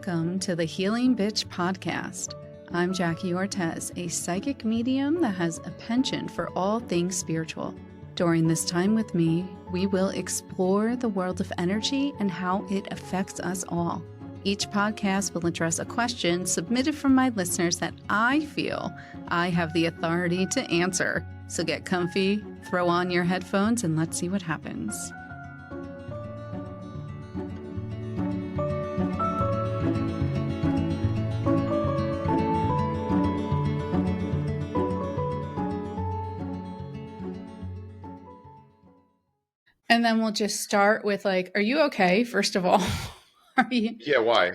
Welcome to the Healing Bitch podcast. I'm Jackie Ortez, a psychic medium that has a penchant for all things spiritual. During this time with me, we will explore the world of energy and how it affects us all. Each podcast will address a question submitted from my listeners that I feel I have the authority to answer. So get comfy, throw on your headphones, and let's see what happens. And then we'll just start with are you okay? First of all, are you? Yeah, why?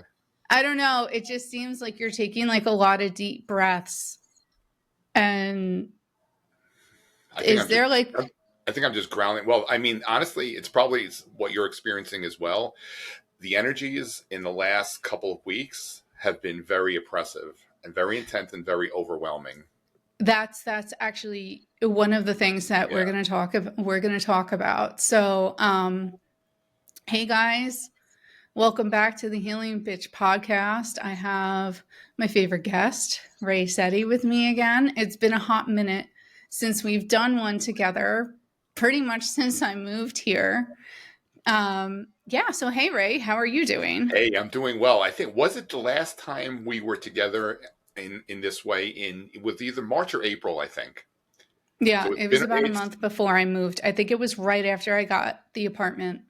I don't know. It just seems like you're taking a lot of deep breaths. And I think I'm just grounding. Well, I mean, honestly, it's probably what you're experiencing as well. The energies in the last couple of weeks have been very oppressive and very intense and very overwhelming. That's actually one of the things that we're going to talk about. So, hey guys, welcome back to the Healing Bitch podcast. I have my favorite guest, Ray Sette, with me again. It's been a hot minute since we've done one together, pretty much since I moved here. So hey Ray, how are you doing? Hey, I'm doing well. I think, was it the last time we were together in this way with either March or April, I think. Yeah, so it was about a month before I moved. I think it was right after I got the apartment.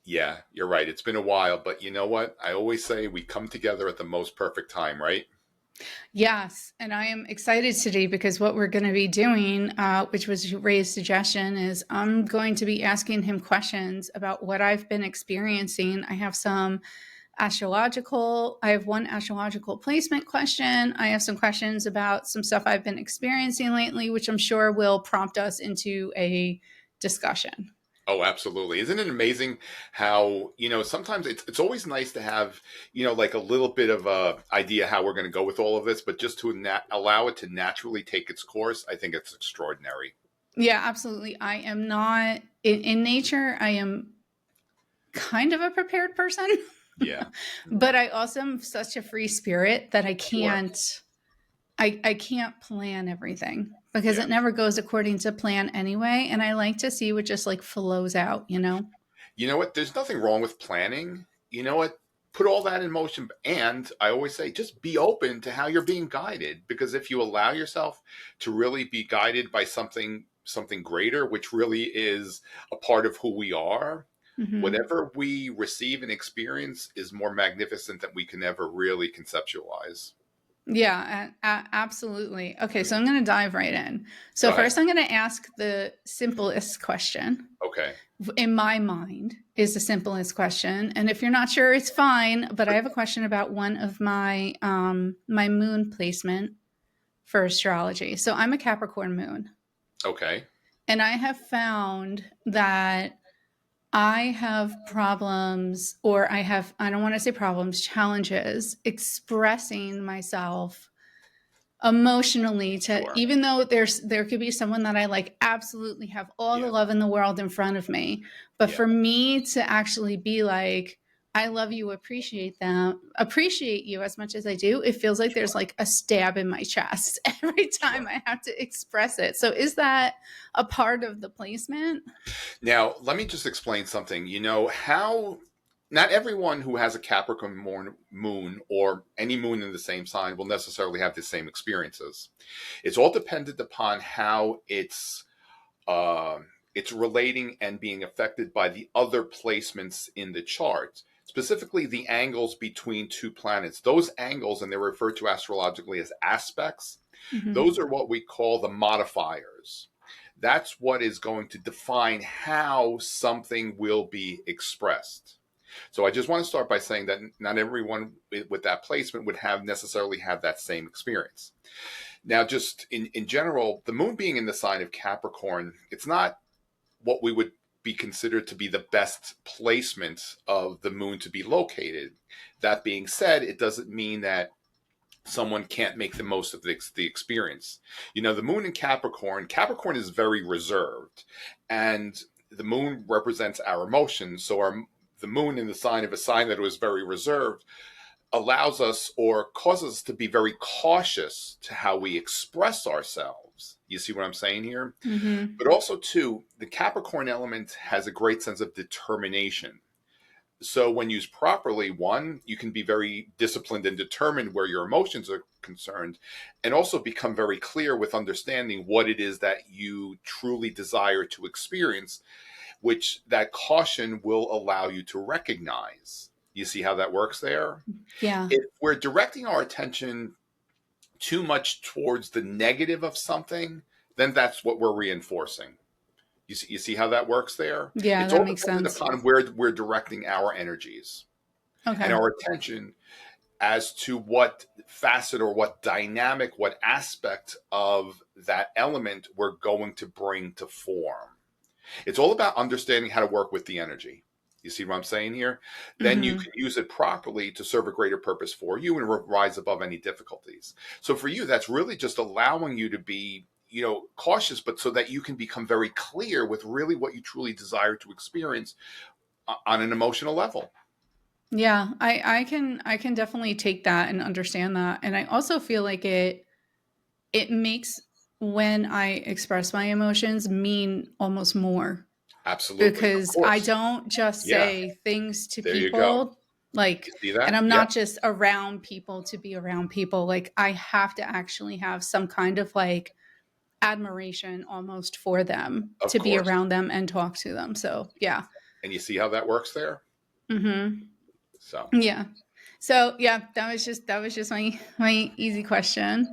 Yeah, you're right. It's been a while, but you know what? I always say we come together at the most perfect time, right? Yes, and I am excited today because what we're going to be doing, which was Ray's suggestion, is I'm going to be asking him questions about what I've been experiencing. I have some I have one astrological placement question. I have some questions about some stuff I've been experiencing lately, which I'm sure will prompt us into a discussion. Oh, absolutely. Isn't it amazing how, sometimes it's always nice to have, like a little bit of a idea how we're going to go with all of this, but just to allow it to naturally take its course, I think it's extraordinary. Yeah, absolutely. I am not, in nature, I am kind of a prepared person. Yeah. But I also am such a free spirit that I can't, I can't plan everything because it never goes according to plan anyway. And I like to see what just flows out, You know what? There's nothing wrong with planning. You know what? Put all that in motion. And I always say, just be open to how you're being guided. Because if you allow yourself to really be guided by something greater, which really is a part of who we are, whatever we receive and experience is more magnificent than we can ever really conceptualize. Yeah, absolutely. Okay, so I'm going to dive right in. So first I'm going to ask the simplest question. Okay. In my mind is the simplest question. And if you're not sure, it's fine. But I have a question about one of my my moon placement for astrology. So I'm a Capricorn moon. Okay. And I have found that I have problems, or I don't want to say problems, challenges expressing myself emotionally even though there could be someone that I absolutely have all the love in the world in front of me. But for me to actually be I love you, appreciate you as much as I do, it feels like there's a stab in my chest every time I have to express it. So is that a part of the placement? Now, let me just explain something. How not everyone who has a Capricorn moon or any moon in the same sign will necessarily have the same experiences. It's all dependent upon how it's relating and being affected by the other placements in the chart. Specifically, the angles between two planets. Those angles, and they're referred to astrologically as aspects, those are what we call the modifiers. That's what is going to define how something will be expressed. So I just want to start by saying that not everyone with that placement would necessarily have that same experience. Now, just in general, the moon being in the sign of Capricorn, it's not what we would be considered to be the best placement of the moon to be located. That being said, it doesn't mean that someone can't make the most of the experience. The moon in Capricorn is very reserved, and the moon represents our emotions. So the moon in the sign of a sign that was very reserved allows us or causes us to be very cautious to how we express ourselves. You see what I'm saying here? Mm-hmm. But also, too, the Capricorn element has a great sense of determination. So, when used properly, one, you can be very disciplined and determined where your emotions are concerned, and also become very clear with understanding what it is that you truly desire to experience, which that caution will allow you to recognize. You see how that works there? Yeah. If we're directing our attention too much towards the negative of something, then that's what we're reinforcing. You see how that works there? Yeah, It's that all makes dependent sense. upon where we're directing our energies and Okay. our attention as to what facet or what dynamic, what aspect of that element we're going to bring to form. It's all about understanding how to work with the energy. You see what I'm saying here? Then you Mm-hmm. can use it properly to serve a greater purpose for you and rise above any difficulties. So for you, that's really just allowing you to be, cautious, but so that you can become very clear with really what you truly desire to experience on an emotional level. Yeah, I can definitely take that and understand that. And I also feel like it makes when I express my emotions mean almost more Absolutely. Of because I course. don't just Yeah. say things to There you go. people like You see and that? I'm Yep. not just around people to be around people. Like I have to actually have some kind of like admiration almost for them Of to be course. around them and talk to them. So, yeah. And you see how that works there? Mhm. So. Yeah. So, yeah, that was just my easy question.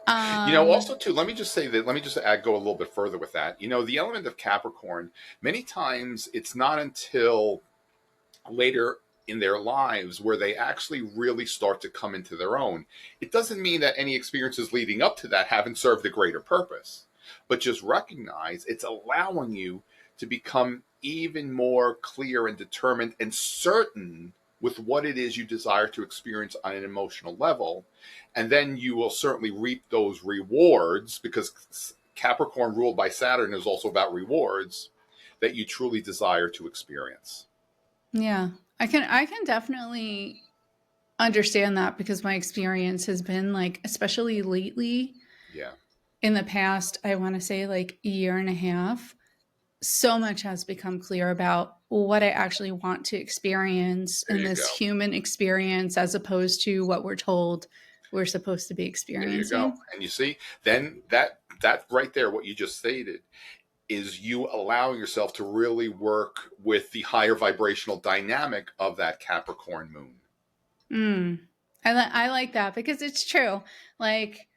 Also too, let me just say that, let me just go a little bit further with that. The element of Capricorn, many times it's not until later in their lives where they actually really start to come into their own. It doesn't mean that any experiences leading up to that haven't served a greater purpose, but just recognize it's allowing you to become even more clear and determined and certain with what it is you desire to experience on an emotional level. And then you will certainly reap those rewards because Capricorn, ruled by Saturn, is also about rewards that you truly desire to experience. Yeah. I can definitely understand that because my experience has been like especially lately Yeah. in the past, I want to say like a year and a half, so much has become clear about what I actually want to experience There in you this go. human experience as opposed to what we're told we're supposed to be There you go. experiencing. And you see, then that right there, what you just stated, is you allowing yourself to really work with the higher vibrational dynamic of that Capricorn moon. Mm. I like that because it's true. Like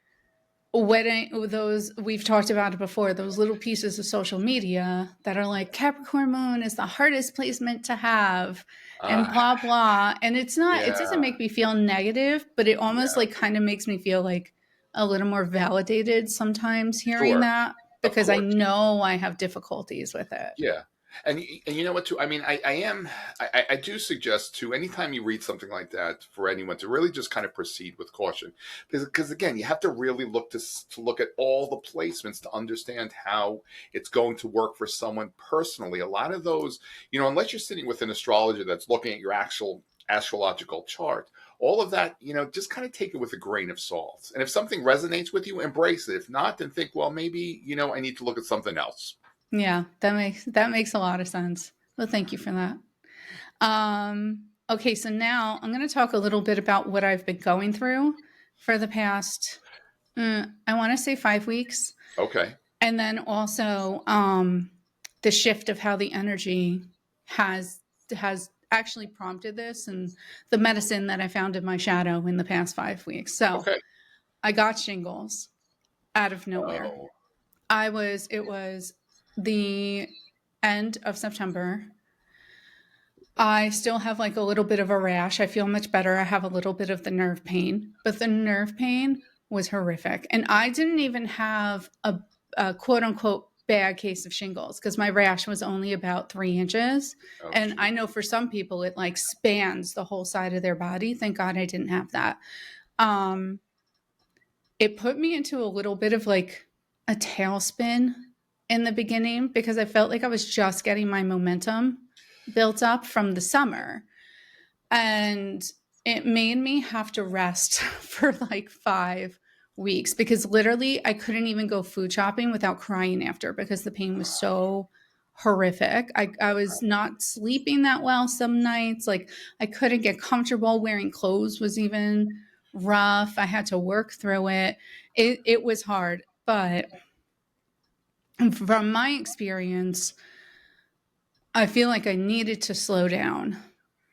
those we've talked about it before, those little pieces of social media that are like Capricorn moon is the hardest placement to have and Ah, blah blah. And it's not, it doesn't yeah, make me feel negative, but it almost yeah, like kind of makes me feel like a little more validated sometimes hearing sure, that of because I course. know I have difficulties with it. Yeah. And you know what too? I mean, I do suggest to anytime you read something like that for anyone to really just kind of proceed with caution because again you have to really to look at all the placements to understand how it's going to work for someone personally. A lot of those, unless you're sitting with an astrologer that's looking at your actual astrological chart, all of that, just kind of take it with a grain of salt. And if something resonates with you, embrace it. If not, then think, well, maybe I need to look at something else. Yeah, that makes a lot of sense. Well, thank you for that. Okay, so now I'm going to talk a little bit about what I've been going through for the past, I want to say 5 weeks. Okay. And then also the shift of how the energy has actually prompted this and the medicine that I found in my shadow in the past 5 weeks. So Okay. I got shingles out of nowhere. Oh, It was the end of September. I still have like a little bit of a rash. I feel much better. I have a little bit of the nerve pain, but the nerve pain was horrific. And I didn't even have a quote unquote bad case of shingles because my rash was only about 3 inches. oh, And I gee. know for some people it like spans the whole side of their body. Thank God I didn't have that. Um, it put me into a little bit of like a tailspin in the beginning because I felt like I was just getting my momentum built up from the summer. And it made me have to rest for like 5 weeks because literally I couldn't even go food shopping without crying after because the pain was so horrific. I was not sleeping that well some nights. Like I couldn't get comfortable. Wearing clothes was even rough. I had to work through it. It was hard. But from my experience, I feel like I needed to slow down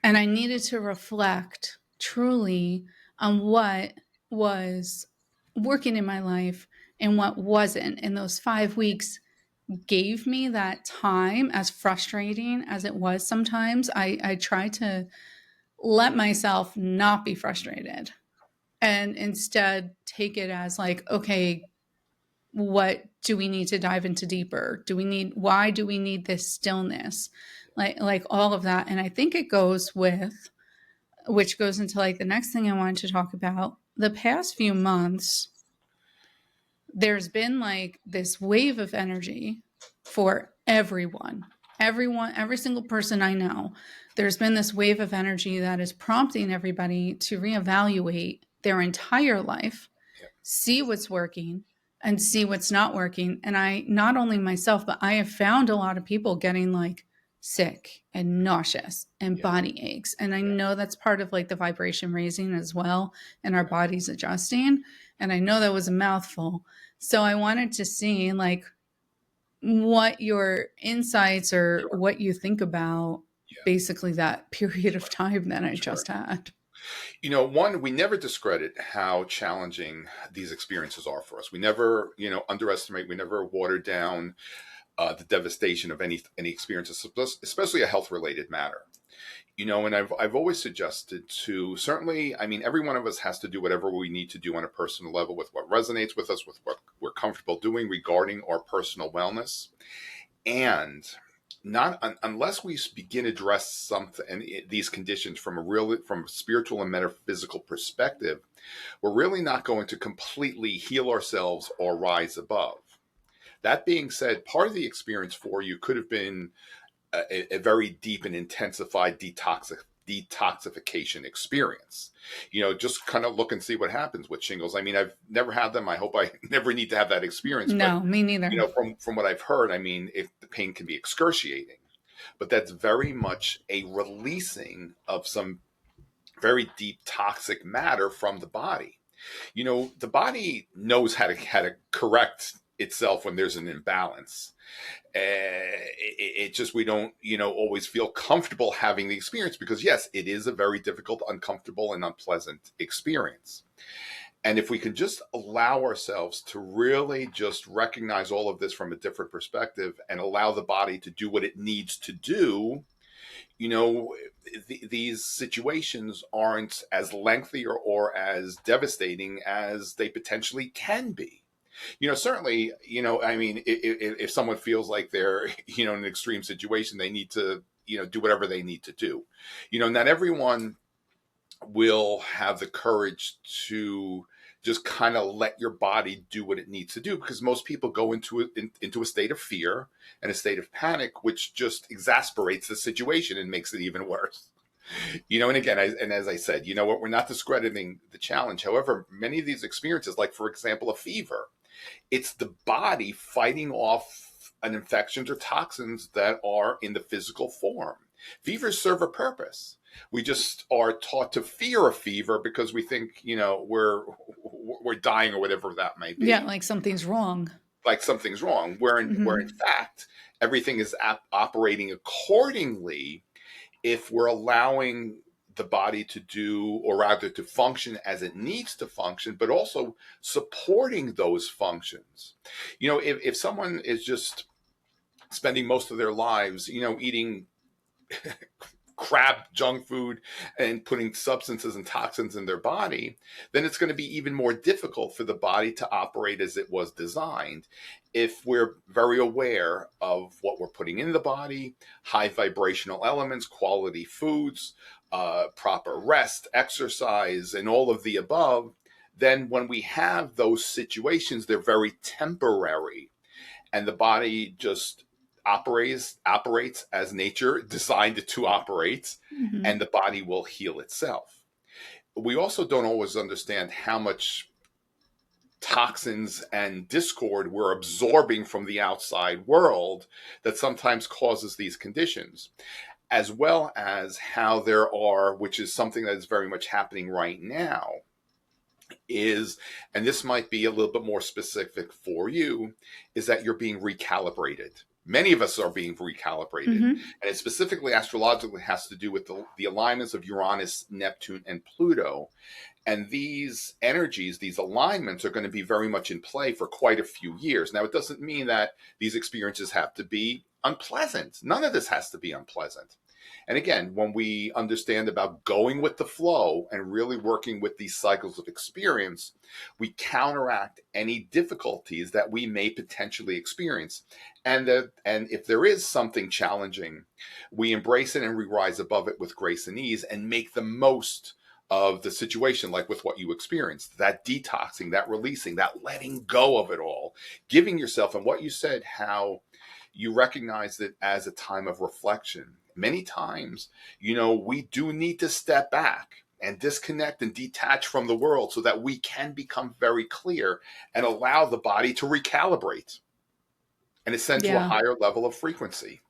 and I needed to reflect truly on what was working in my life and what wasn't. And those 5 weeks gave me that time, as frustrating as it was sometimes. I tried to let myself not be frustrated and instead take it as like, okay, what do we need to dive into deeper? Why do we need this stillness? Like all of that. And I think it goes with, which goes into like the next thing I wanted to talk about. The past few months, there's been like this wave of energy for everyone. Every single person I know. There's been this wave of energy that is prompting everybody to reevaluate their entire life, see what's working and see what's not working. And I, not only myself, but I have found a lot of people getting like sick and nauseous and body aches. And I know that's part of like the vibration raising as well and our bodies adjusting. And I know that was a mouthful. So I wanted to see like what your insights or what you think about basically that period of time that I just had. One, we never discredit how challenging these experiences are for us. We never, underestimate, we never water down the devastation of any experiences, especially a health related matter. And I've always suggested to certainly, I mean, every one of us has to do whatever we need to do on a personal level with what resonates with us, with what we're comfortable doing regarding our personal wellness. And not unless we begin to address something and these conditions from a spiritual and metaphysical perspective, we're really not going to completely heal ourselves or rise above. That being said, part of the experience for you could have been a very deep and intensified detoxification experience. Just kind of look and see what happens with shingles. I mean, I've never had them. I hope I never need to have that experience. No, but, me neither. From what I've heard, I mean, if the pain can be excruciating, but that's very much a releasing of some very deep toxic matter from the body. The body knows how to correct itself when there's an imbalance. It just, we don't, always feel comfortable having the experience because yes, it is a very difficult, uncomfortable and unpleasant experience. And if we can just allow ourselves to really just recognize all of this from a different perspective and allow the body to do what it needs to do, these situations aren't as lengthy or as devastating as they potentially can be. Certainly, I mean, if someone feels like they're, in an extreme situation, they need to, do whatever they need to do. Not everyone will have the courage to just kind of let your body do what it needs to do, because most people go into a state of fear and a state of panic, which just exasperates the situation and makes it even worse. And again, as I said, we're not discrediting the challenge. However, many of these experiences, like for example, a fever, it's the body fighting off an infections or toxins that are in the physical form. Fevers serve a purpose. We just are taught to fear a fever because we think, we're dying or whatever that may be. Yeah, like something's wrong. Like something's wrong. Where in fact, everything is operating accordingly if we're allowing the body to do, or rather to function as it needs to function, but also supporting those functions. If someone is just spending most of their lives, eating crap junk food and putting substances and toxins in their body, then it's going to be even more difficult for the body to operate as it was designed. If we're very aware of what we're putting in the body, high vibrational elements, quality foods, proper rest, exercise, and all of the above, then when we have those situations, they're very temporary, and the body just operates as nature designed it to operate, and the body will heal itself. we also don't always understand how much toxins and discord we're absorbing from the outside world that sometimes causes these conditions, as well as how there are, which is something that is very much happening right now, is, and this might be a little bit more specific for you, is that you're being recalibrated. Many of us are being recalibrated. Mm-hmm. And it specifically astrologically has to do with the alignments of Uranus, Neptune, and Pluto. And these energies, these alignments are going to be very much in play for quite a few years. Now, it doesn't mean that these experiences have to be unpleasant. None of this has to be unpleasant. And again, when we understand about going with the flow and really working with these cycles of experience, we counteract any difficulties that we may potentially experience. And if there is something challenging, we embrace it and we rise above it with grace and ease and make the most of the situation, like with what you experienced, that detoxing, that releasing, that letting go of it all, giving yourself, and what you said, how you recognized it as a time of reflection. Many times, we do need to step back and disconnect and detach from the world so that we can become very clear and allow the body to recalibrate and ascend to a Yeah. higher level of frequency.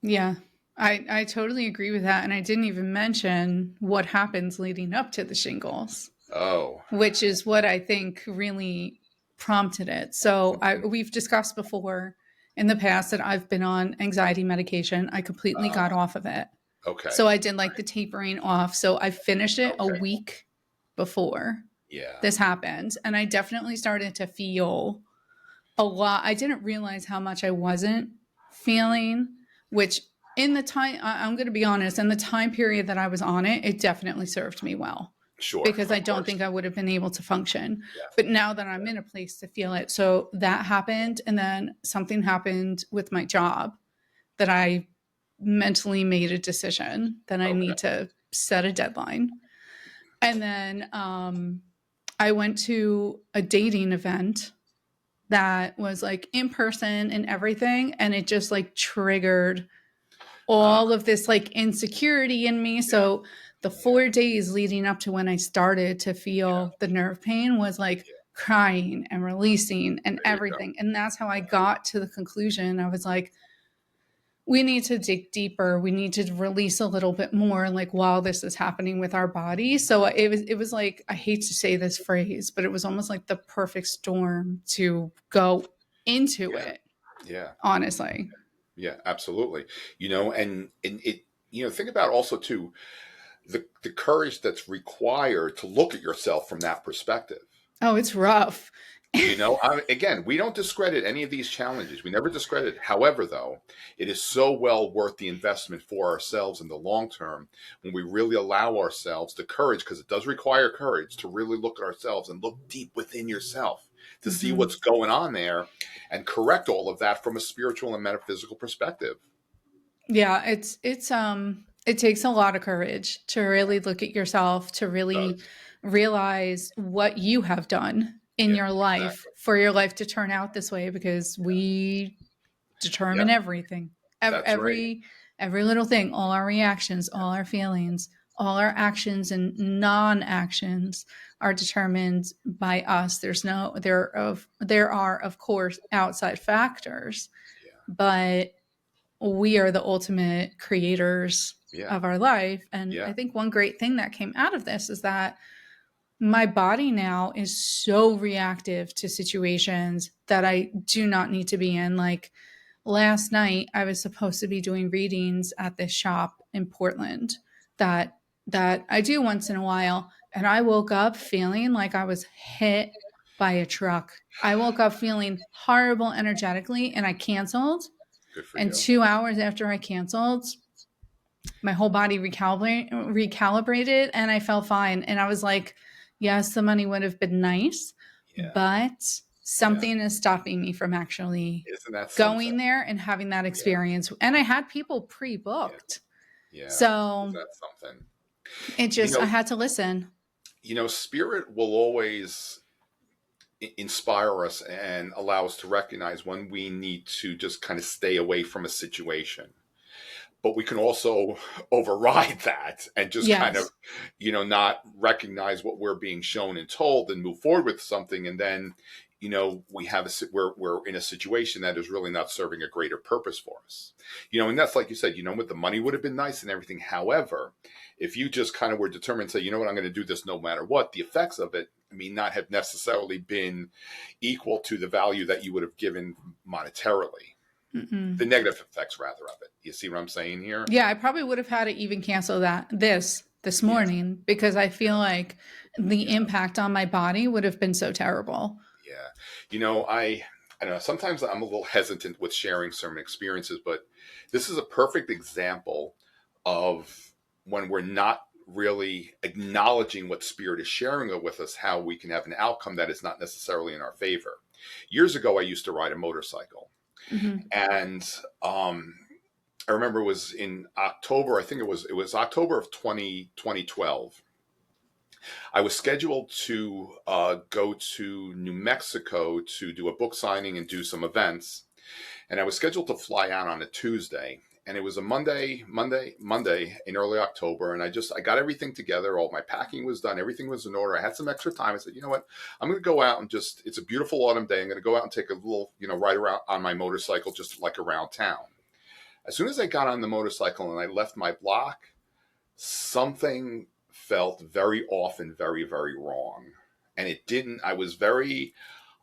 Yeah. I totally agree with that. And I didn't even mention what happens leading up to the shingles, Oh, which is what I think really prompted it. So we've discussed before in the past that I've been on anxiety medication. I completely got off of it. okay. So I did like the tapering off. So I finished it a Okay. week before Yeah. this happened. And I definitely started to feel a lot. I didn't realize how much I wasn't feeling, which in the time, I'm going to be honest, in the time period that I was on it, it definitely served me well Sure. because Of I don't course. think I would have been able to function. Yeah. But now that I'm in a place to feel it, so that happened. And then something happened with my job that I mentally made a decision that I Okay. need to set a deadline. And then I went to a dating event that was like in person and everything. And it just like triggered all of this like insecurity in me. Yeah. So the 4 days leading up to when I started to Yeah. feel the nerve pain was like Yeah. crying and releasing and There you go. everything. And that's how I got to the conclusion. I was like, we need to dig deeper. We need to release a little bit more, like while this is happening with our body. So it was like, I hate to say this phrase, but it was almost like the perfect storm to go into Yeah. it, Yeah. honestly. Yeah. Absolutely. And it, think about also too the courage that's required to look at yourself from that perspective. Oh, it's rough. Again, we don't discredit any of these challenges. We never discredit. However, though, it is so well worth the investment for ourselves in the long term when we really allow ourselves the courage, because it does require courage to really look at ourselves and look deep within yourself to see Mm-hmm. what's going on there and correct all of that from a spiritual and metaphysical perspective. Yeah, it takes a lot of courage to Yeah, really look at yourself, to it really does. realize what you have done in Yeah, your life exactly. for your life to turn out this way because we Yeah, determine everything. Every, that's right. every every little thing, all our reactions, all our feelings, all our actions and non-actions are determined by us. There are of course outside factors, Yeah, but we are the ultimate creators yeah, of our life. And I yeah. think one great thing that came out of this is that my body now is so reactive to situations that I do not need to be in. Like last night, I was supposed to be doing readings at this shop in Portland that I do once in a while, and I woke up feeling like I was hit by a truck. I woke up feeling horrible energetically, and I canceled. Good for And you. 2 hours after I canceled, my whole body recalibrated and I felt fine. And I was like, yes, the money would have been nice, Yeah, but yeah. something is stopping me from actually Isn't that something? going there and having that Yeah, experience. And I had people yeah, pre-booked. yeah. Is So that something? it You just, I know, had to listen. spirit will always inspire us and allow us to recognize when we need to just kind of stay away from a situation. but we can also override that and just kind of, Yes. not recognize what we're being shown and told and move forward with something. And then, we have we're in a situation that is really not serving a greater purpose for us. And that's like you said, what the money would have been nice and everything. However, if you just kind of were determined to say, I'm going to do this no matter what, the effects of it may not have necessarily been equal to the value that you would have given monetarily. Mm-mm. The negative effects rather of it. You see what I'm saying here? Yeah, I probably would have had to even cancel this Yeah. morning because I feel like the Yeah. impact on my body would have been so terrible. Yeah. I don't know, sometimes I'm a little hesitant with sharing certain experiences, but this is a perfect example of when we're not really acknowledging what spirit is sharing with us, how we can have an outcome that is not necessarily in our favor. Years ago, I used to ride a motorcycle, Mm-hmm. and I remember it was in October. I think it was October of 2012. I was scheduled to go to New Mexico to do a book signing and do some events, and I was scheduled to fly out on a Tuesday. And it was a Monday in early October, and I got everything together. All my packing was done, everything was in order. I had some extra time. I said, you know what, I'm going to go out and it's a beautiful autumn day. I'm going to go out and take a little, ride around on my motorcycle, just like around town. As soon as I got on the motorcycle and I left my block, something felt very off and very, very wrong. And it didn't, I was very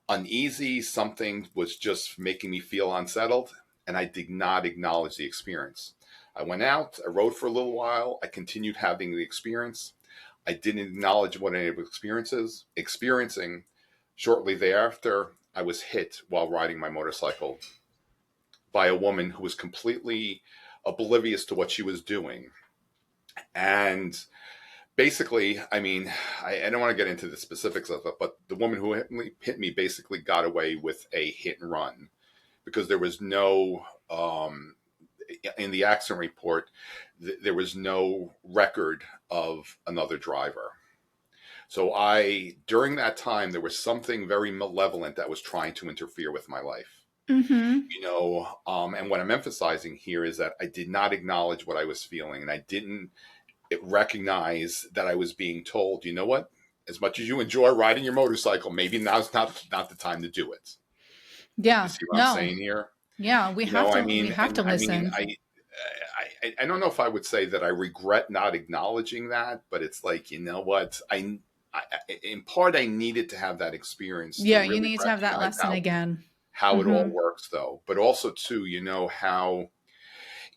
uneasy. Something was just making me feel unsettled. And I did not acknowledge the experience. I went out, I rode for a little while. I continued having the experience. I didn't acknowledge what any of the experiencing. Shortly thereafter, I was hit while riding my motorcycle by a woman who was completely oblivious to what she was doing. And basically, I don't want to get into the specifics of it, but the woman who hit me basically got away with a hit and run because there was no, in the accident report, there was no record of another driver. So during that time, there was something very malevolent that was trying to interfere with my life. Mm-hmm. And what I'm emphasizing here is that I did not acknowledge what I was feeling, and I didn't recognize that I was being told, you know what, as much as you enjoy riding your motorcycle, maybe now's not the time to do it. You Yeah. see what I'm No. saying here? Yeah. We have to listen. I don't know if I would say that I regret not acknowledging that, but it's like, you know what, in part I needed to have that experience to Yeah. You really need to have that recognize lesson again. how it all Mm-hmm. works, though. But also too, how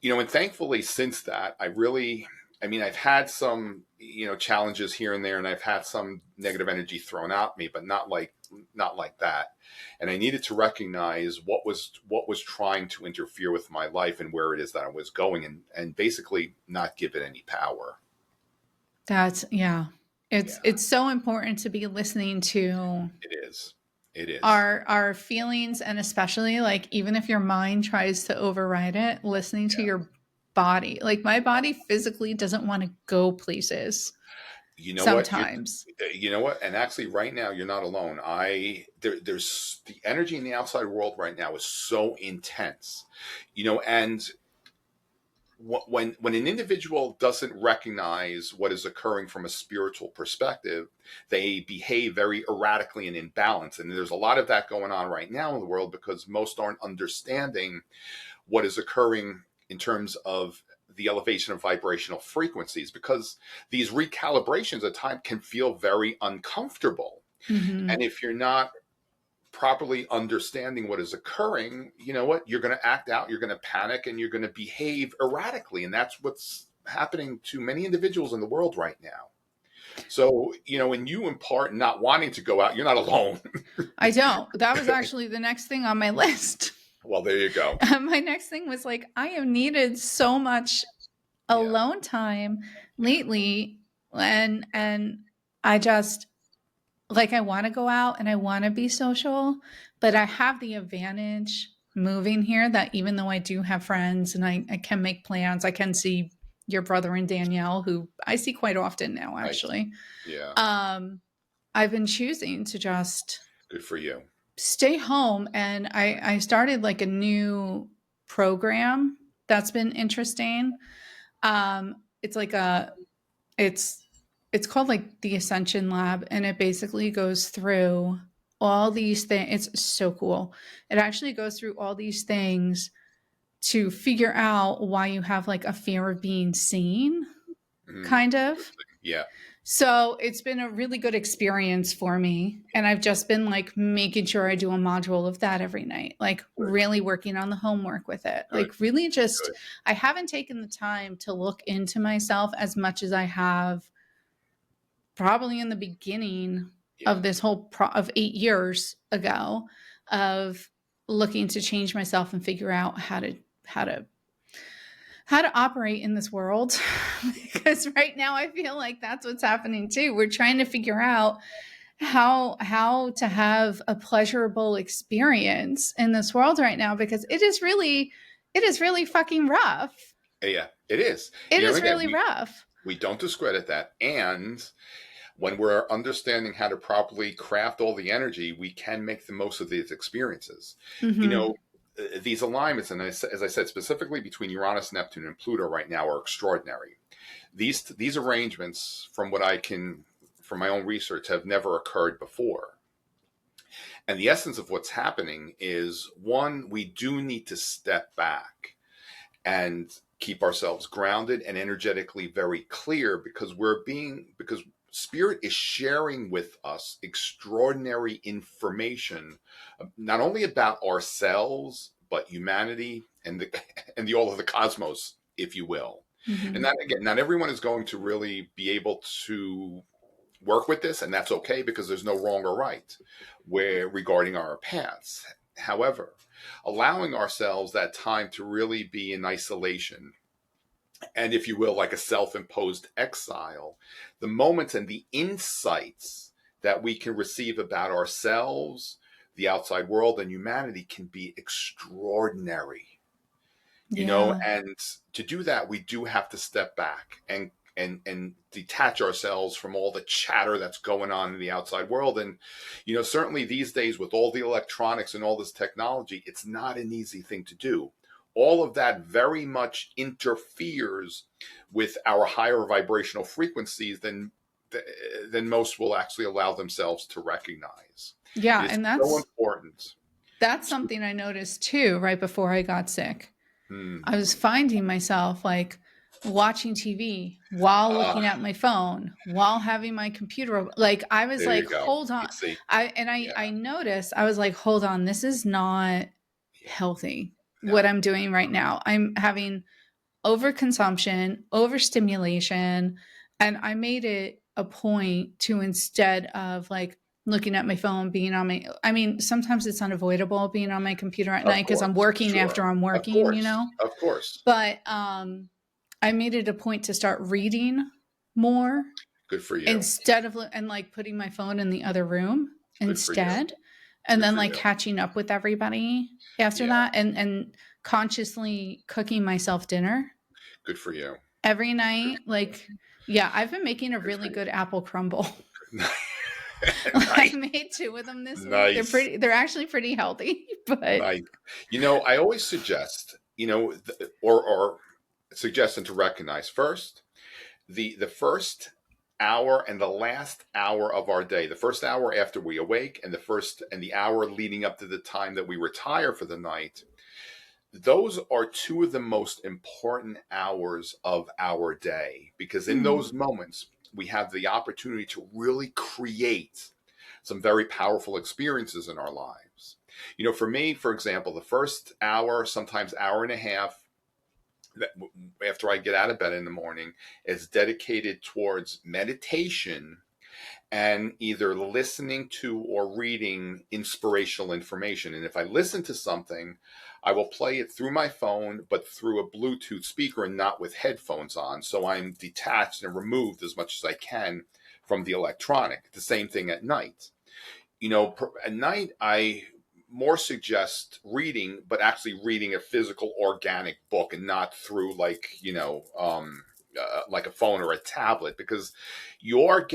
and thankfully since that, I've had some, challenges here and there, and I've had some negative energy thrown at me, but not like that. And I needed to recognize what was trying to interfere with my life and where it is that I was going, and basically not give it any power. Yeah. Yeah, It's so important to be listening to it is. It is. our feelings, and especially like even if your mind tries to override it, listening to Yeah. your body. Like my body physically doesn't want to go places You know what? sometimes. You know what? And actually, right now, you're not alone. There's the energy in the outside world right now is so intense, and when an individual doesn't recognize what is occurring from a spiritual perspective, they behave very erratically and imbalanced. And there's a lot of that going on right now in the world because most aren't understanding what is occurring in terms of the elevation of vibrational frequencies, because these recalibrations at times can feel very uncomfortable. Mm-hmm. And if you're not properly understanding what is occurring, you know what? You're going to act out, you're going to panic, and you're going to behave erratically. And that's what's happening to many individuals in the world right now. So, when you impart not wanting to go out, you're not alone. I don't. That was actually the next thing on my list. Well, there you go. My next thing was like, I have needed so much Yeah. alone time lately. And I just like, I want to go out and I want to be social, but I have the advantage moving here that even though I do have friends and I can make plans, I can see your brother and Danielle, who I see quite often now, Right. actually. Yeah. I've been choosing to just Good for you. stay home, and I started like a new program That's been interesting. It's like it's it's called like the Ascension Lab, and it basically goes through all these things. It's so cool. It actually goes through all these things to figure out why you have like a fear of being seen, kind of. Yeah. So it's been a really good experience for me. And I've just been like making sure I do a module of that every night, like Good. really working on the homework with it. Good. Like really just, Good. I haven't taken the time to look into myself as much as I have probably in the beginning of this whole of 8 years ago, of looking to change myself and figure out how to operate in this world. Because right now I feel like that's what's happening too. We're trying to figure out how to have a pleasurable experience in this world right now, because it is really fucking rough. Yeah, it is. It is really rough. We don't discredit that. And when we're understanding how to properly craft all the energy, we can make the most of these experiences. Mm-hmm. These alignments, and as I said, specifically between Uranus, Neptune, and Pluto right now, are extraordinary. These arrangements, from my own research, have never occurred before. And the essence of what's happening is, one, we do need to step back and keep ourselves grounded and energetically very clear, because Spirit is sharing with us extraordinary information, not only about ourselves, but humanity and the all of the cosmos, if you will. Mm-hmm. And that, again, not everyone is going to really be able to work with this, and that's okay, because there's no wrong or right regarding our paths. However, allowing ourselves that time to really be in isolation, and, if you will, like a self-imposed exile, the moments and the insights that we can receive about ourselves, the outside world, and humanity can be extraordinary. And to do that, we do have to step back and detach ourselves from all the chatter that's going on in the outside world. And, certainly these days, with all the electronics and all this technology, it's not an easy thing to do. All of that very much interferes with our higher vibrational frequencies than most will actually allow themselves to recognize. Yeah, it's and that's so important. That's something I noticed too right before I got sick. I was finding myself like watching TV while looking at my phone, while having my computer. Like I was like, hold on. I noticed, I was like, hold on, this is not healthy. What I'm doing right now. I'm having overconsumption, overstimulation, and I made it a point to, instead of like looking at my phone, being on my, I mean, sometimes it's unavoidable being on my computer at night because I'm working after I'm working, Of course. But I made it a point to start reading more. Good for you. Instead of, and like putting my phone in the other room instead. And then like catching up with everybody after that, and consciously cooking myself dinner. Good for you. Every night. Like, yeah, I've been making a really good apple crumble. I made 2 of them this week. They're actually pretty healthy, but I always suggest, or suggest, and to recognize first the first hour and the last hour of our day, the first hour after we awake, and the hour leading up to the time that we retire for the night. Those are 2 of the most important hours of our day, because in those moments we have the opportunity to really create some very powerful experiences in our lives. For me, for example, the first hour, sometimes hour and a half, after I get out of bed in the morning, is dedicated towards meditation and either listening to or reading inspirational information. And if I listen to something, I will play it through my phone, but through a Bluetooth speaker and not with headphones on. So I'm detached and removed as much as I can from the electronic. The same thing at night. At night, I more suggest reading, but actually reading a physical, organic book, and not through like a phone or a tablet, because you're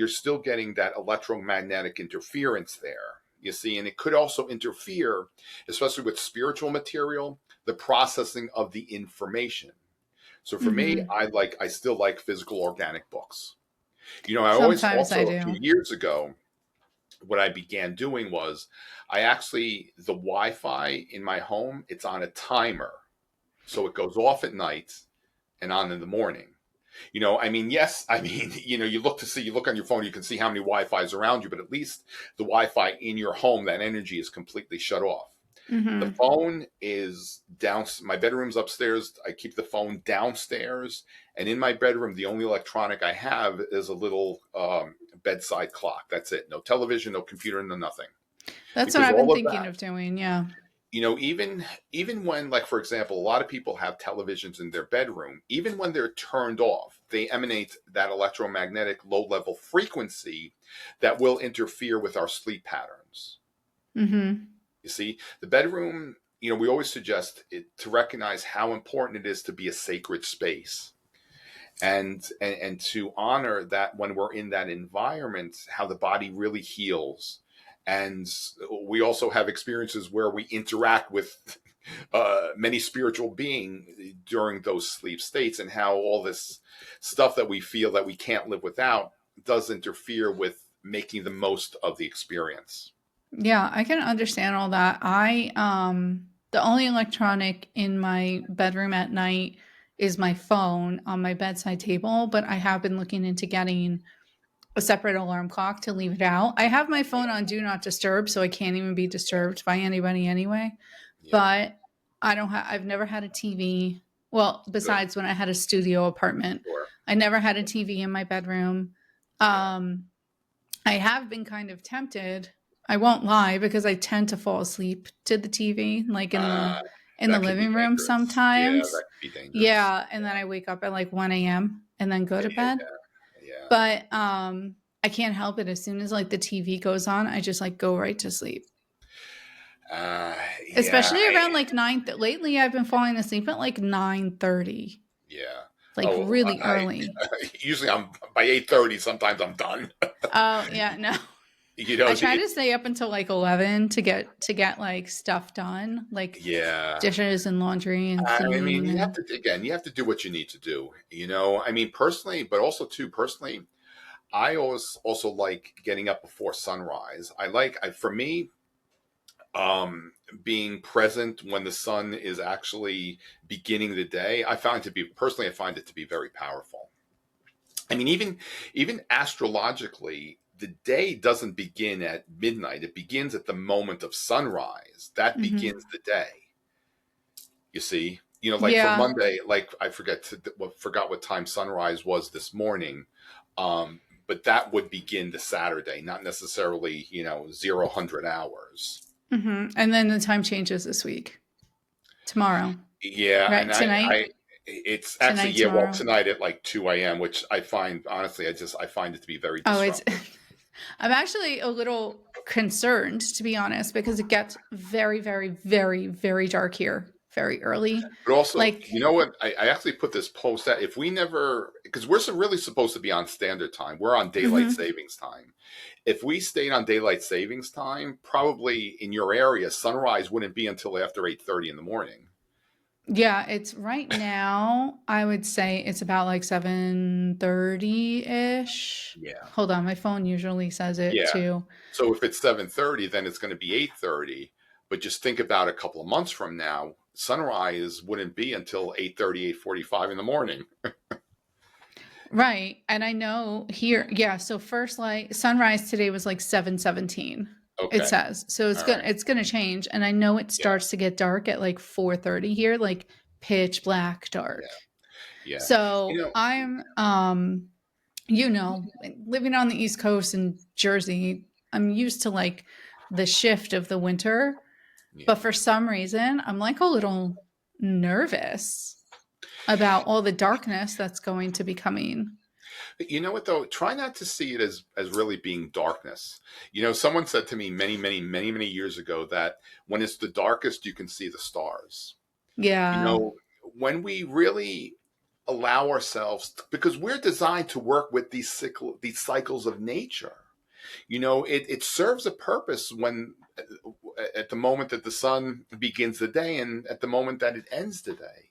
still getting that electromagnetic interference there, you see. And it could also interfere, especially with spiritual material, the processing of the information. So for me, Mm-hmm. I still like physical organic books. I always Sometimes I also, a few do. years ago, what I began doing was the Wi-Fi in my home, it's on a timer. So it goes off at night and on in the morning. Yes, you look on your phone, you can see how many Wi-Fi's around you, but at least the Wi-Fi in your home, that energy is completely shut off. The Mm-hmm. phone is down. My bedroom's upstairs. I keep the phone downstairs, and in my bedroom, the only electronic I have is a little bedside clock. That's it. No television, no computer, no nothing. That's what Because I've been all of thinking that, of doing. Yeah. even when, like, for example, a lot of people have televisions in their bedroom, even when they're turned off, they emanate that electromagnetic low level frequency that will interfere with our sleep patterns. Mm-hmm. You see, the bedroom, we always suggest it to recognize how important it is to be a sacred space, and to honor that when we're in that environment, how the body really heals. And we also have experiences where we interact with many spiritual beings during those sleep states, and how all this stuff that we feel that we can't live without does interfere with making the most of the experience. Yeah, I can understand all that. The only electronic in my bedroom at night is my phone on my bedside table, but I have been looking into getting a separate alarm clock to leave it out. I have my phone on do not disturb, so I can't even be disturbed by anybody anyway. Yeah, But I've never had a TV. Well, good, besides when I had a studio apartment, sure, I never had a TV in my bedroom. yeah. Um, I have been kind of tempted. I won't lie because I tend to fall asleep to the TV, like Uh, in the that can be living room dangerous. Yeah, sometimes. that can be dangerous. Yeah, and then I wake up at like 1 a.m. and then go to bed. Yeah, yeah. But I can't help it. As soon as like the TV goes on, I just like go right to sleep. Uh, yeah, Especially around like 9 lately I've been falling asleep at like 9:30, yeah. like Oh, really early. usually I'm by 8:30. Sometimes I'm done. Oh, yeah, no. you I know, try the, to stay up until like 11 to get like stuff done, like yeah. dishes and laundry and cleaning You have and to, again, you have to do what you need to do. Personally, but also too personally, I always also like getting up before sunrise. For me, being present when the sun is actually beginning the day. I find it to be very powerful. Even astrologically, the day doesn't begin at midnight. It begins at the moment of sunrise. That mhm. begins the day. You see, like for Yeah, Monday, like forgot what time sunrise was this morning. But that would begin the Saturday, not necessarily 00 100 hours. and then the time changes this week. Tomorrow, Yeah, right? and Tonight, it's actually, tonight, yeah. Well, tomorrow. tonight at like 2 a.m., which I find, honestly, I find it to be very Oh, it's disruptive. I'm actually a little concerned, to be honest, because it gets very, very, very, very dark here very early. But also, Like, you know what? I actually put this post out. If we never, because really supposed to be on standard time, we're on daylight mhm. savings time. If we stayed on daylight savings time, probably in your area, sunrise wouldn't be until after 8:30 in the morning. Yeah, it's right now, I would say it's about like 7:30-ish. Yeah, Hold on, my phone usually says it yeah. too. So if it's 7:30, then it's going to be 8:30. But just think about a couple of months from now, sunrise wouldn't be until 8:30, 8:45 in the morning. Right. And I know here, yeah, so first light sunrise today was like 7:17. It Okay. says. So All right. it's going to change and I know it Yeah. starts to get dark at like 4:30 here, like pitch black dark. Yeah. Yeah. You So know, I'm living on the East Coast in Jersey, I'm used to like the shift of the winter, but yeah. for some reason, I'm like a little nervous about all the darkness that's going to be coming. But you know what though? Try not to see it as really being darkness. Someone said to me many, many, many, many years ago that when it's the darkest, you can see the stars. You Yeah. know, when we really allow ourselves, because we're designed to work with these cycles of nature. It serves a purpose when at the moment that the sun begins the day and at the moment that it ends the day.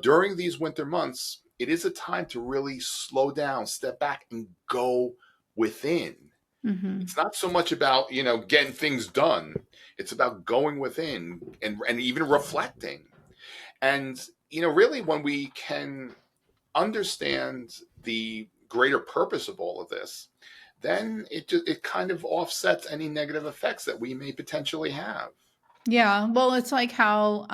During these winter months, it is a time to really slow down, step back, and go within. Mm-hmm. It's not so much about, getting things done. It's about going within and even reflecting. And, really when we can understand the greater purpose of all of this, then it kind of offsets any negative effects that we may potentially have. Yeah, well, it's like how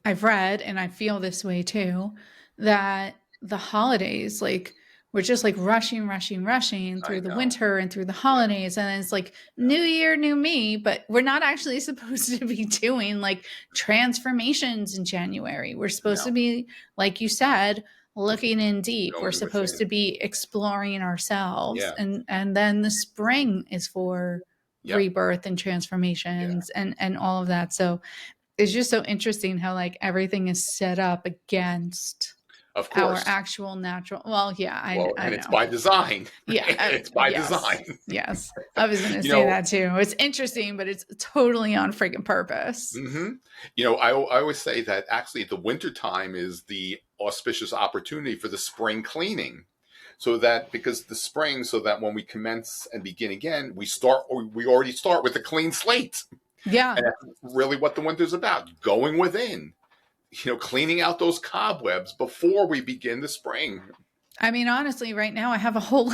I've read, and I feel this way too, that the holidays, like, we're just like rushing I through the know. winter and through the Yeah. holidays. And it's like new year, new me, but we're not actually supposed to be doing like transformations in January. We're supposed to No. be, like you said, looking in deep. We're Going supposed within. to be exploring ourselves. Yeah. And then the spring is for Yep. rebirth and transformations and all of that. So it's just so interesting how like everything is set up against Of our course. actual natural. Well, yeah, Well, I and it's know. by design. Yeah, It's by yes, design. yes. I was going to You say know, that too. It's interesting, but it's totally on freaking purpose. hmm I always say that actually the winter time is the auspicious opportunity for the spring cleaning. Because the spring, so that when we commence and begin again, we already start with a clean slate. Yeah. And that's really what the winter's about, going within, cleaning out those cobwebs before we begin the spring. I mean, honestly, right now I have a whole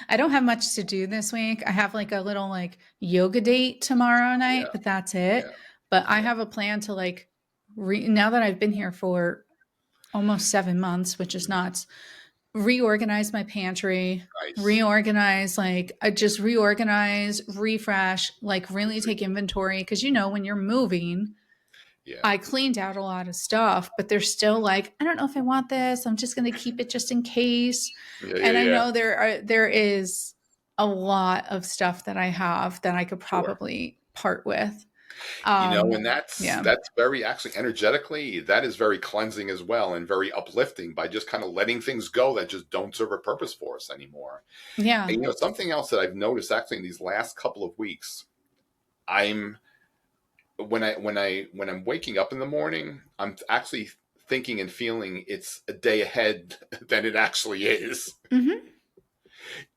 I don't have much to do this week. I have like a little like yoga date tomorrow night, Yeah, but that's it. yeah, But I yeah. have a plan to like now that I've been here for almost 7 months, which is nuts, reorganize my pantry, Nice. just reorganize, refresh, like really take inventory. Cause when you're moving, Yeah, I cleaned out a lot of stuff, but there's still like, I don't know if I want this. I'm just going to keep it just in case. yeah, yeah, And I yeah. know there is a lot of stuff that I have that I could Sure. probably part with. And that's Yeah. that's very actually energetically, that is very cleansing as well and very uplifting by just kind of letting things go that just don't serve a purpose for us anymore. Yeah. And something else that I've noticed actually in these last couple of weeks, I'm when I'm waking up in the morning, I'm actually thinking and feeling it's a day ahead than it actually is. Mm-hmm.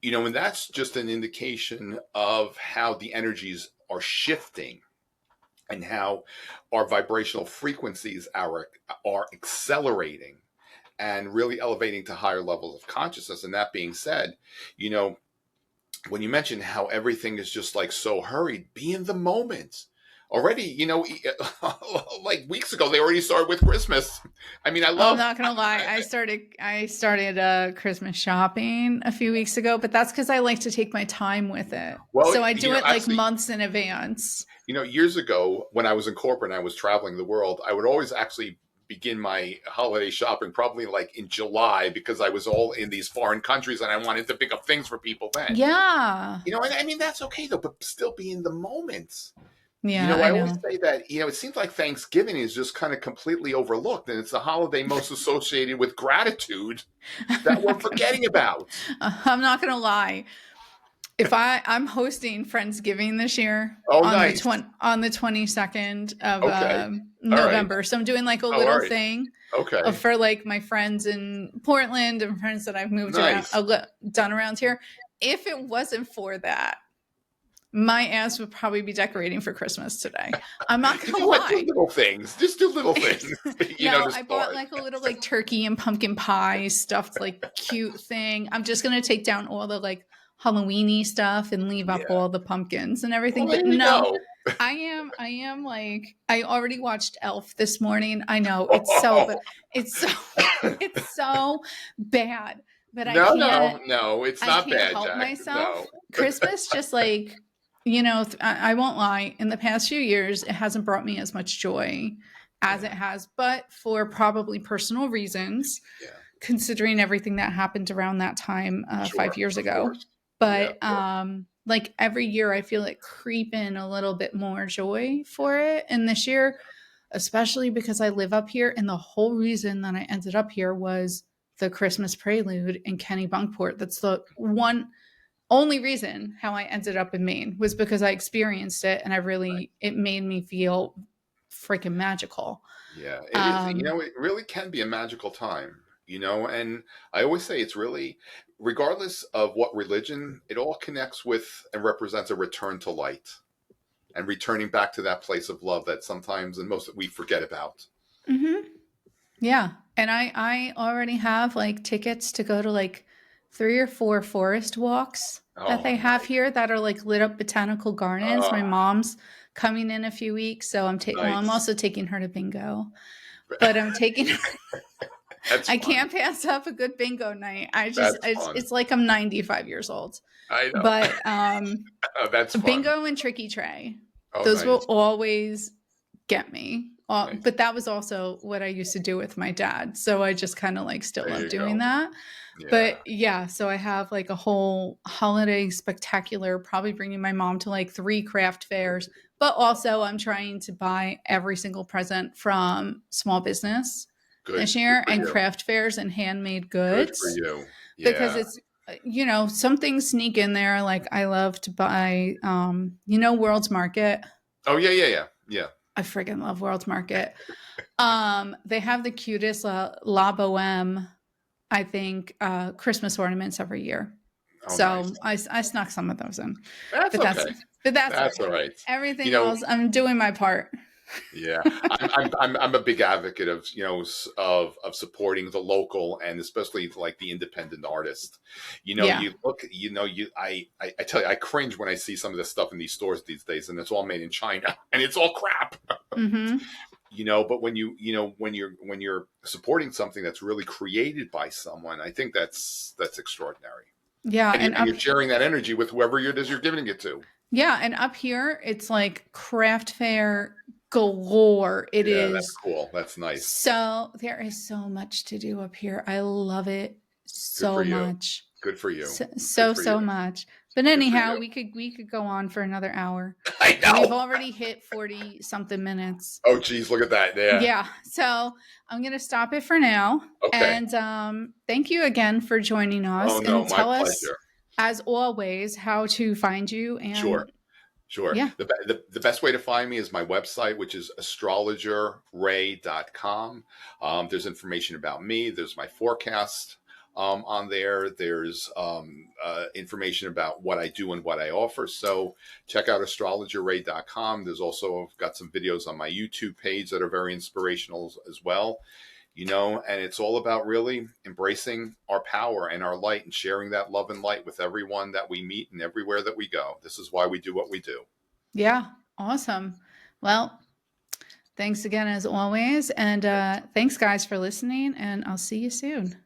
And that's just an indication of how the energies are shifting and how our vibrational frequencies are accelerating and really elevating to higher levels of consciousness. And that being said, when you mention how everything is just like so hurried, be in the moment. Already, like weeks ago, they already started with Christmas. I mean, I'm not gonna lie. I started Christmas shopping a few weeks ago, but that's because I like to take my time with it. well, So I do it like actually, months in advance. years ago when I was in corporate and I was traveling the world, I would always actually begin my holiday shopping probably like in July because I was all in these foreign countries and I wanted to pick up things for people then. Yeah. And I mean, that's okay though, but still be in the moment. Yeah, I I always know. say that, it seems like Thanksgiving is just kind of completely overlooked and it's the holiday most associated with gratitude that we're forgetting about. I'm not gonna lie. If I'm hosting Friendsgiving this year Oh, on the nice. on the 22nd of Okay. All right. November, so I'm doing like a Oh, all little right. thing Okay. for like my friends in Portland and friends that I've moved around, Nice. done around here. If it wasn't for that, my ass would probably be decorating for Christmas today. I'm not gonna Do lie. little things. Just do little things, No, to I bought start. like a little like turkey and pumpkin pie stuffed like cute thing. I'm just gonna take down all the like Halloweeny stuff and leave up Yeah. all the pumpkins and Well, everything. But there you no, go. I am like I already watched Elf this morning. I know it's so it's so bad, but No, no, no. It's I not can't bad, help Jack. No. myself. Christmas just like I won't lie. In the past few years, it hasn't brought me as much joy as it Yeah. has, but for probably personal reasons, Yeah. considering everything that happened around that time Sure. 5 years Of ago. course. Yeah. But Of course. like every year, I feel it creep in a little bit more joy for it. And this year, especially because I live up here, and the whole reason that I ended up here was the Christmas Prelude in Kennebunkport. That's the one only reason how I ended up in Maine was because I experienced it, and it made me feel freaking magical. Yeah, it is. Um, It really can be a magical time, and I always say it's really, regardless of what religion, it all connects with and represents a return to light and returning back to that place of love that sometimes and most we forget about. mhm. Yeah. And I already have like tickets to go to like 3 or 4 forest walks that Oh, they have nice. here that are like lit up botanical gardens. My Oh, mom's coming in a few weeks, so I'm nice. also taking her to bingo. But I'm taking That's I fun. can't pass up a good bingo night. That's fun. it's like I'm 95 years old. I know. But That's fun. bingo and tricky tray, Oh, those will nice. always get me. Nice. But that was also what I used to do with my dad. So I just kind of like still There love you doing go. that. Yeah. But yeah, so I have like a whole holiday spectacular, probably bringing my mom to like 3 craft fairs. But also, I'm trying to buy every single present from small business Good. this Good year for and you. craft fairs and handmade Good for goods you. because Yeah. it's, some things sneak in there. Like I love to buy, World's Market. Oh, yeah, yeah, yeah. Yeah. I freaking love World's Market. They have the cutest La Boheme, I think, Christmas ornaments every year. Oh, nice. So I snuck some of those in, That's but okay. that's all That's all right. right. You Everything know, else, I'm doing my part. yeah, I'm a big advocate of of supporting the local and especially like the independent artist. Yeah. You look, I tell you, I cringe when I see some of this stuff in these stores these days, and it's all made in China and it's all crap. Mm-hmm. But when you're supporting something that's really created by someone, I think that's extraordinary, Yeah, and and you're sharing that energy with whoever it is you're giving it to. up here it's like craft fair galore. It Yeah, that's is. cool. That's nice. So there is so much to do up here. I love it Good for so you. much. Good for you. So Good so, for you. so much. But Good for anyhow, you. we could go on for another hour. I And we've know. already hit 40 something minutes. Oh, geez, look at that. Yeah. Yeah. So I'm going to stop it for now. Okay. And thank you again for joining Oh, us, no, and my tell us, pleasure. as always, how to find you. Sure. And Sure. yeah. The best way to find me is my website, which is astrologerray.com. There's information about me. There's my forecast on there. There's information about what I do and what I offer. So check out astrologerray.com. There's also I've got some videos on my YouTube page that are very inspirational as well. And it's all about really embracing our power and our light and sharing that love and light with everyone that we meet and everywhere that we go. This is why we do what we do. Yeah. Awesome. Well, thanks again as always. And thanks, guys, for listening. And I'll see you soon.